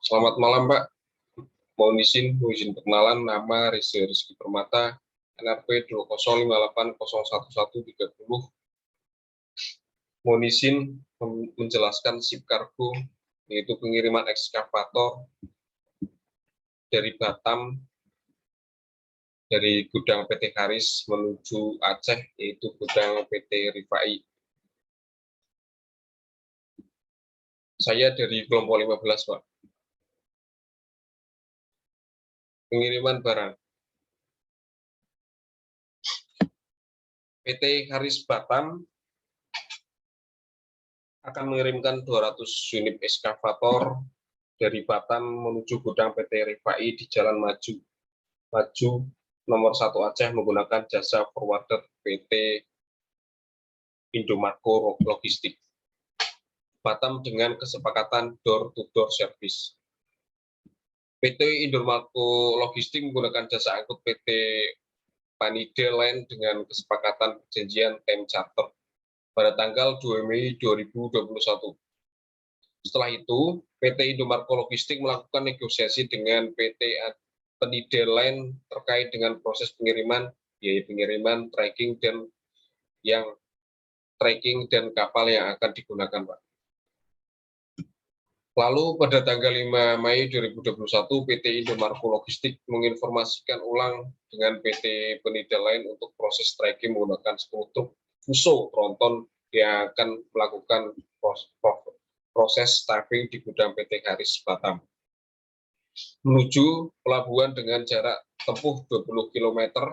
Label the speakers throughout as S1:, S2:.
S1: Selamat malam, Pak. Mohon izin perkenalan, nama Reza Rizky Permata, NRP 205801130. Mohon izin menjelaskan SIP kargo, yaitu pengiriman ekskavator dari Batam, dari gudang PT Karis menuju Aceh, yaitu gudang PT Rifai. Saya dari kelompok 15, Pak. Pengiriman barang. PT Karis Batam akan mengirimkan 200 unit ekskavator dari Batam menuju gudang PT Rifai di Jalan Maju nomor 1 Aceh menggunakan jasa forwarder PT Indomarko Logistik Batam dengan kesepakatan door-to-door service. PT Indomarko Logistik menggunakan jasa angkut PT Panide Line dengan kesepakatan perjanjian time charter pada tanggal 2 Mei 2021. Setelah itu, PT Indomarko Logistik melakukan negosiasi dengan PT Panide Line terkait dengan proses pengiriman, biaya pengiriman, tracking dan kapal yang akan digunakan, Pak. Lalu pada tanggal 5 Mei 2021, PT Indomarko Logistik menginformasikan ulang dengan PT Penida Line untuk proses tracking menggunakan 10 truk Fuso tronton yang akan melakukan proses staffing di gudang PT Karis Batam menuju pelabuhan dengan jarak tempuh 20 km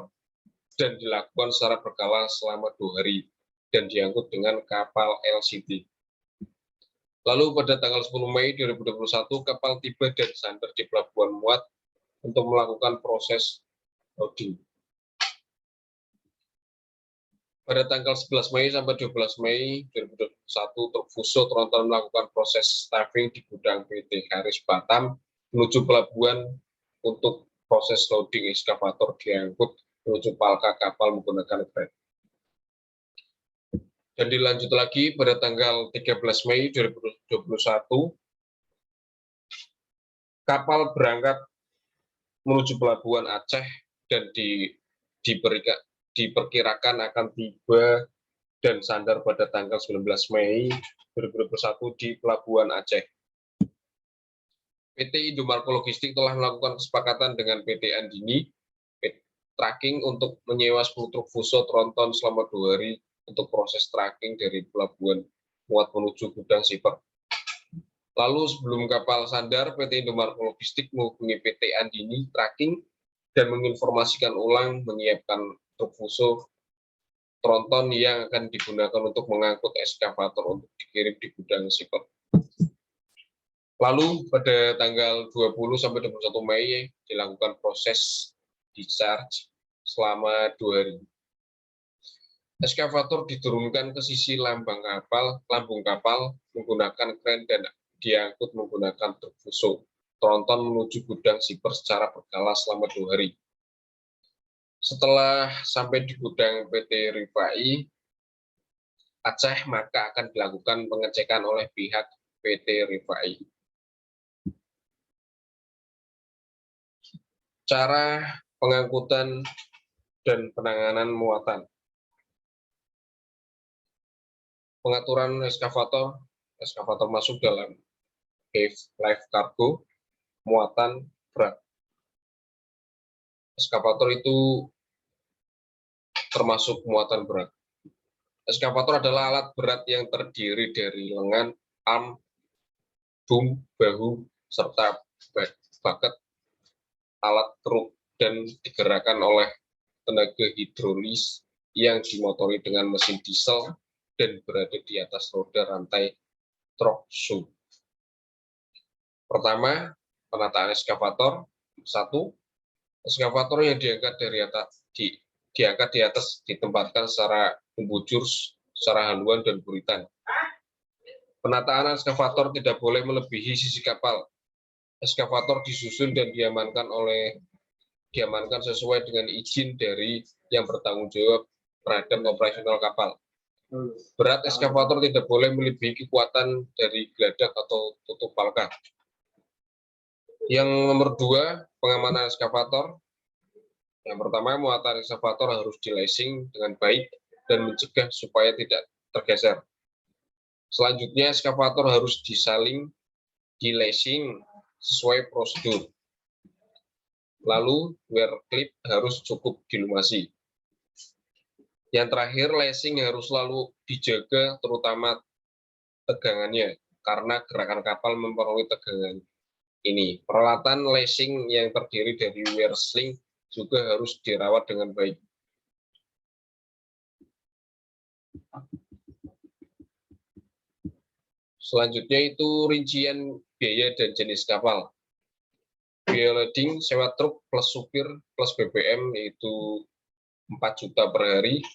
S1: dan dilakukan secara berkala selama 2 hari dan diangkut dengan kapal LCT. Lalu pada tanggal 10 Mei 2021, kapal tiba dan sandar di Pelabuhan Muat untuk melakukan proses loading. Pada tanggal 11 Mei sampai 12 Mei 2021, truk Fuso tronton melakukan proses staffing di gudang PT Karis Batam menuju pelabuhan untuk proses loading ekskavator diangkut menuju palka kapal menggunakan kren. Dan dilanjut lagi pada tanggal 13 Mei 2021, kapal berangkat menuju pelabuhan Aceh dan diperkirakan akan tiba dan sandar pada tanggal 19 Mei 2021 di pelabuhan Aceh. PT Indomarko Logistik telah melakukan kesepakatan dengan PT Andini Tracking untuk menyewa 10 truk Fuso tronton selama 2 hari untuk proses tracking dari pelabuhan Muat menuju gudang Siper. Lalu sebelum kapal sandar, PT Indomarko Logistik menghubungi PT Andini Tracking dan menginformasikan ulang menyiapkan truk Fuso tronton yang akan digunakan untuk mengangkut ekskavator untuk dikirim di gudang Siper. Lalu pada tanggal 20 sampai 21 Mei dilakukan proses discharge selama 2 hari. Ekskavator diturunkan ke sisi lambung kapal menggunakan kren dan diangkut menggunakan truk Fuso tronton menuju gudang Siper secara berkala selama 2 hari. Setelah sampai di gudang PT Rifai Aceh, maka akan dilakukan pengecekan oleh pihak PT Rifai. Cara pengangkutan dan penanganan muatan. Pengaturan ekskavator masuk dalam live cargo, muatan berat. Ekskavator itu termasuk muatan berat. Ekskavator adalah alat berat yang terdiri dari lengan, arm, boom, bahu, serta bucket, alat truk, dan digerakkan oleh tenaga hidrolis yang dimotori dengan mesin diesel dan berada di atas roda rantai truk shoe. Pertama, penataan ekskavator. 1. Ekskavator yang diangkat di atas ditempatkan secara membujur secara haluan dan buritan. Penataan ekskavator tidak boleh melebihi sisi kapal. Ekskavator disusun dan diamankan sesuai dengan izin dari yang bertanggung jawab terhadap operasional kapal. Berat ekskavator tidak boleh melebihi kekuatan dari geladak atau tutup palka. Yang nomor 2, pengamanan eskavator. Yang pertama, muatan eskavator harus di-lacing dengan baik dan mencegah supaya tidak tergeser. Selanjutnya, eskavator harus disaling, di-lacing sesuai prosedur. Lalu, wear clip harus cukup dilumasi. Yang terakhir, lacing harus selalu dijaga, terutama tegangannya, karena gerakan kapal mempengaruhi tegangan ini. Peralatan lacing yang terdiri dari wear sling juga harus dirawat dengan baik. Selanjutnya itu rincian biaya dan jenis kapal. Biaya loading, sewa truk plus supir plus BBM yaitu 4 juta per hari,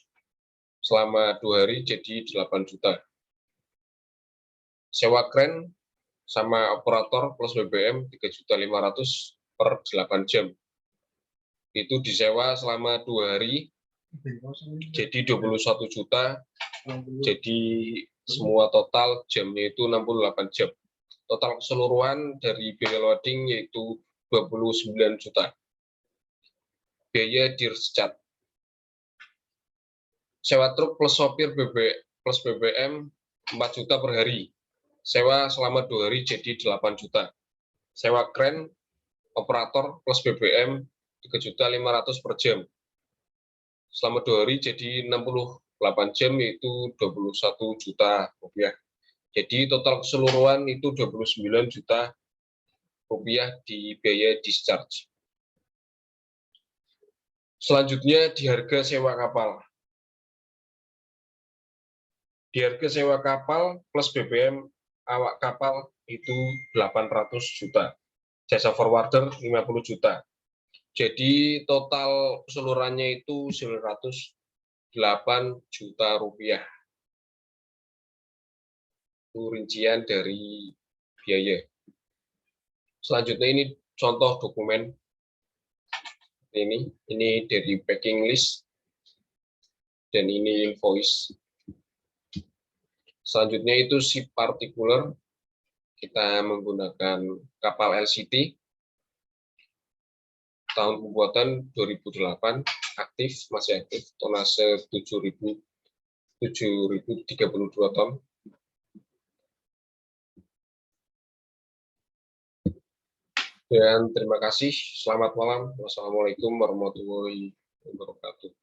S1: selama 2 hari jadi 8 juta. Sewa kren sama operator plus BBM 3.500.000 per 8 jam. Itu disewa selama 2 hari, jadi 21 juta, jadi semua total jamnya itu 68 jam. Total keseluruhan dari biaya loading yaitu 29 juta. Biaya discharge. Sewa truk plus sopir plus BBM 4 juta per hari. Sewa selama 2 hari jadi 8 juta. Sewa kren operator plus BBM 3.500.000 per jam. Selama 2 hari jadi 68 jam yaitu 21 juta rupiah. Jadi total keseluruhan itu 29 juta rupiah di biaya discharge. Selanjutnya di harga sewa kapal. Di harga sewa kapal plus BBM awak kapal itu 800 juta. Jasa forwarder 50 juta. Jadi total keseluruhannya itu 908 juta rupiah. Itu rincian dari biaya. Selanjutnya ini contoh dokumen. Ini dari packing list. Dan ini invoice. Selanjutnya itu ship particular. Kita menggunakan kapal LCT. Tahun pembuatan 2008, masih aktif, tonase 7.032 ton. Dan terima kasih, selamat malam. Wassalamualaikum warahmatullahi wabarakatuh.